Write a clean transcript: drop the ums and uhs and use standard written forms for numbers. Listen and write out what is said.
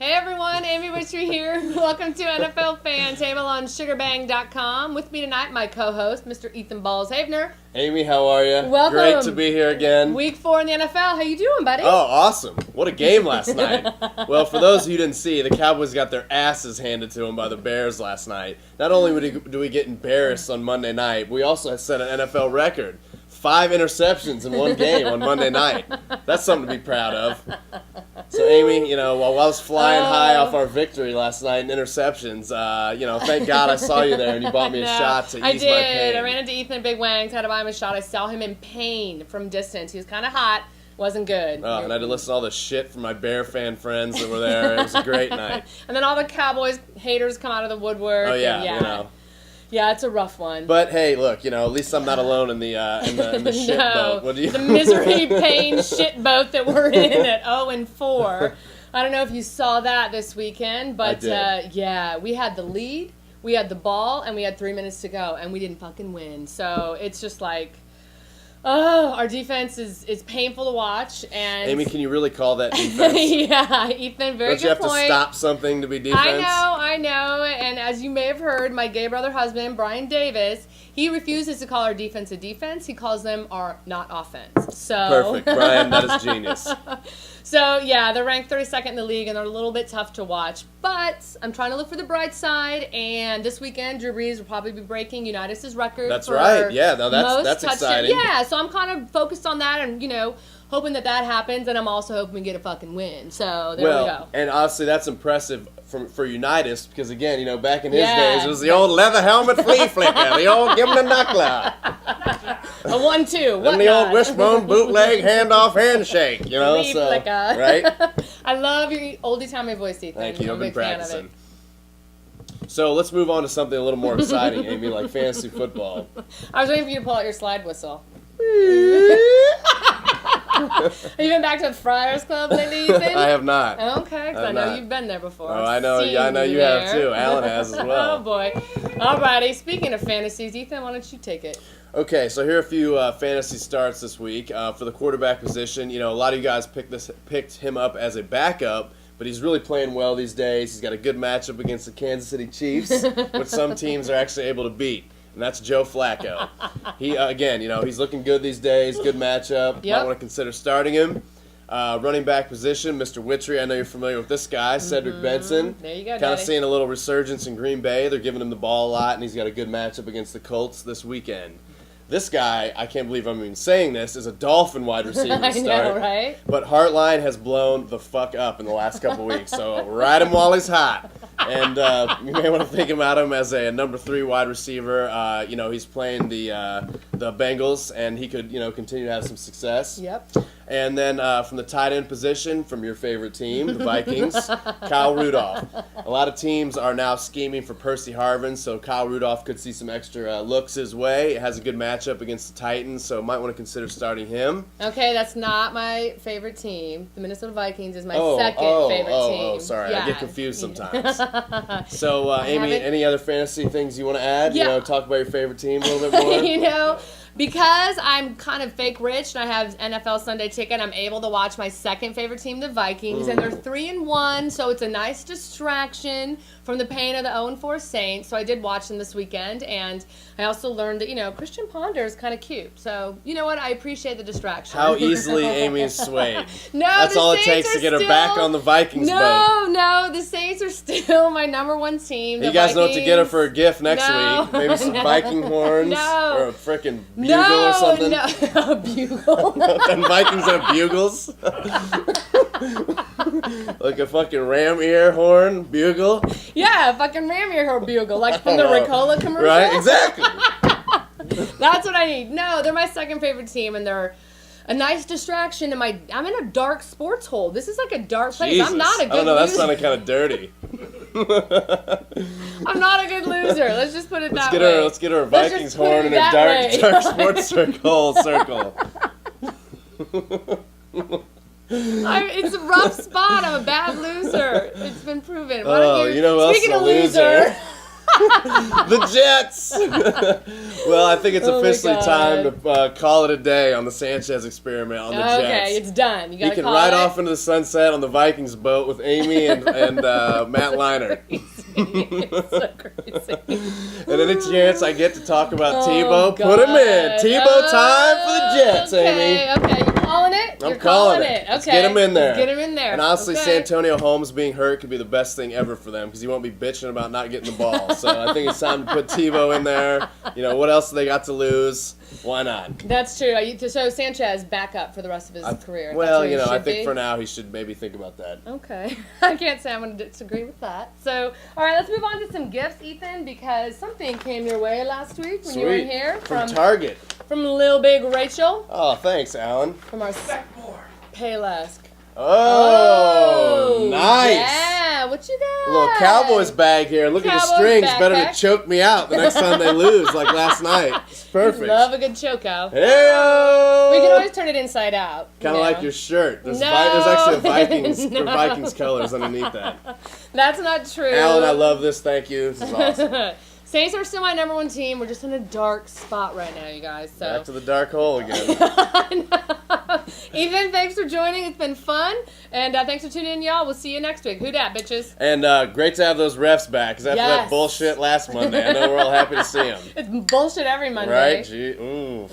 Hey everyone, Amy Witry here. Welcome to NFL Fan Table on SugarBang.com. With me tonight, my co-host, Mr. Ethan Balls Havenar. Amy, how are you? Welcome. Great to be here again. Week 4 in the NFL. How you doing, buddy? Oh, awesome. What a game last night. Well, for those who didn't see, the Cowboys got their asses handed to them by the Bears last night. Not only do we get embarrassed on Monday night, we also set an NFL record. 5 interceptions in one game on Monday night. That's something to be proud of. So, Amy, while I was flying high off our victory last night in interceptions, thank God I saw you there and you bought me a shot to ease my pain. I ran into Ethan at Big Wangs, had to buy him a shot. I saw him in pain from distance. He was kind of hot. Wasn't good. Oh, and I had to listen to all the shit from my Bear fan friends that were there. It was a great night. And then all the Cowboys haters come out of the woodwork. Oh, yeah, Yeah, it's a rough one. But hey, look, at least I'm not alone in the shit boat. What do you? The misery, pain, shit boat that we're in at 0-4. I don't know if you saw that this weekend, but we had the lead, we had the ball, and we had 3 minutes to go, and we didn't fucking win. So it's just like, our defense is painful to watch. And Amy, can you really call that defense? Yeah, Ethan, very Don't you good have point. to stop something to be defense? I know. And as you may have heard, my gay brother husband, Brian Davis, he refuses to call our defense a defense. He calls them our not offense. So Perfect, Brian. That is genius. So, yeah, they're ranked 32nd in the league, and they're a little bit tough to watch. But I'm trying to look for the bright side, and this weekend, Drew Brees will probably be breaking Unitas' record. That's right. Yeah, no, that's exciting. Yeah, so I'm kind of focused on that and, hoping that happens, and I'm also hoping we get a fucking win. So, there we go. And honestly, that's impressive for Unitas because, again, back in his days, it was the old leather helmet flea flicker, the old give him the knuckler. A 1-2. And the old wishbone bootleg handoff handshake, Flea flicker. Right? I love your oldie-timey voice, Ethan. Thank you. I'm I've been a big fan of it. practicing. So let's move on to something a little more exciting, Amy, like fantasy football. I was waiting for you to pull out your slide whistle. Have you been back to the Friars Club lately, Ethan? I have not. Okay, because I know you've been there before. Oh, I know you have too. Alan has as well. Oh, boy. Alrighty, speaking of fantasies, Ethan, why don't you take it? Okay, so here are a few fantasy starts this week. For the quarterback position, a lot of you guys picked him up as a backup, but he's really playing well these days. He's got a good matchup against the Kansas City Chiefs, which some teams are actually able to beat. And that's Joe Flacco. He again, he's looking good these days. Good matchup. Yep. Might want to consider starting him. Running back position, Mr. Witry. I know you're familiar with this guy, Cedric Benson. There you go, Kind of Daddy. seeing a little resurgence in Green Bay. They're giving him the ball a lot, and he's got a good matchup against the Colts this weekend. This guy, I can't believe I'm even saying this, is a Dolphin wide receiver to start. I know, right? But Hartline has blown the fuck up in the last couple weeks, so ride him while he's hot. And you may want to think about him as a number 3 wide receiver. He's playing the Bengals, and he could, continue to have some success. Yep. And then from the tight end position, from your favorite team, the Vikings, Kyle Rudolph. A lot of teams are now scheming for Percy Harvin, so Kyle Rudolph could see some extra looks his way. It has a good matchup against the Titans, so might want to consider starting him. Okay, that's not my favorite team. The Minnesota Vikings is my second favorite team. Oh, sorry. Yeah. I get confused sometimes. So, Amy, any other fantasy things you want to add? Yeah. Talk about your favorite team a little bit more? Because I'm kind of fake rich and I have NFL Sunday Ticket, I'm able to watch my second favorite team, the Vikings, and they're 3-1, so it's a nice distraction from the pain of the 0-4 Saints. So I did watch them this weekend, and I also learned that, Christian Ponder is kind of cute. So, you know what? I appreciate the distraction. How easily Amy is swayed. No, that's all it Saints takes to get her back on the Vikings boat. No, the Saints are still my number 1 team. You guys know what to get her for a gift next week. Maybe some Viking horns or a frickin' bugle or something. No, a bugle. And Vikings have bugles. Like a fucking ram ear horn bugle. Yeah, a fucking ram ear horn bugle, like from the Ricola commercial. Right, exactly. That's what I need. No, they're my second favorite team, and they're a nice distraction. I'm in a dark sports hole. This is like a dark place. Jesus. I'm not a good I don't know, that loser. sounded kind of dirty. I'm not a good loser. Let's just put it that way. Let's get her a Vikings horn in a dark sports circle. It's a rough spot. I'm a bad loser. It's been proven. Oh, you know who else is a loser? The Jets. Well, I think it's officially time to call it a day on the Sanchez experiment on the Jets. Okay, it's done. You gotta he can call ride it. off into the sunset on the Vikings boat with Amy and Matt Leinart. It's so crazy. And any chance I get to talk about Tebow, God. put him in. Tebow time for the Jets, Amy. Okay, you're calling it? I'm You're calling it. Okay. Let's get him in there. Let's get him in there. And honestly, okay. Santonio Holmes being hurt could be the best thing ever for them because he won't be bitching about not getting the ball. So I think it's time to put Tebow in there. You know, what else do they got to lose? Why not? That's true. So Sanchez back up for the rest of his career. Well, That's you where know, he I should think be. for now he should maybe think about that. Okay. I can't say I'm going to disagree with that. So, all right, let's move on to some gifts, Ethan, because something came your way last week when you were in here. From Target. From Lil Big Rachel. Oh, thanks, Alan. From our Paylesque. Oh, nice. Yeah, what you got? A little Cowboys bag here. Look at the Cowboys strings. backpack. Better to choke me out the next time they lose, like last night. It's perfect. Love a good choke out. Hey-o! We can always turn it inside out. Kind of like your shirt. There's, No. there's actually a Vikings, No. Vikings colors underneath that. That's not true. Alan, I love this. Thank you. This is awesome. Saints are still my number one team. We're just in a dark spot right now, you guys. So. Back to the dark hole again. Ethan, thanks for joining. It's been fun. And thanks for tuning in, y'all. We'll see you next week. Who dat, bitches? And great to have those refs back. Because after that bullshit last Monday, I know we're all happy to see them. It's bullshit every Monday. Right? Gee, ooh.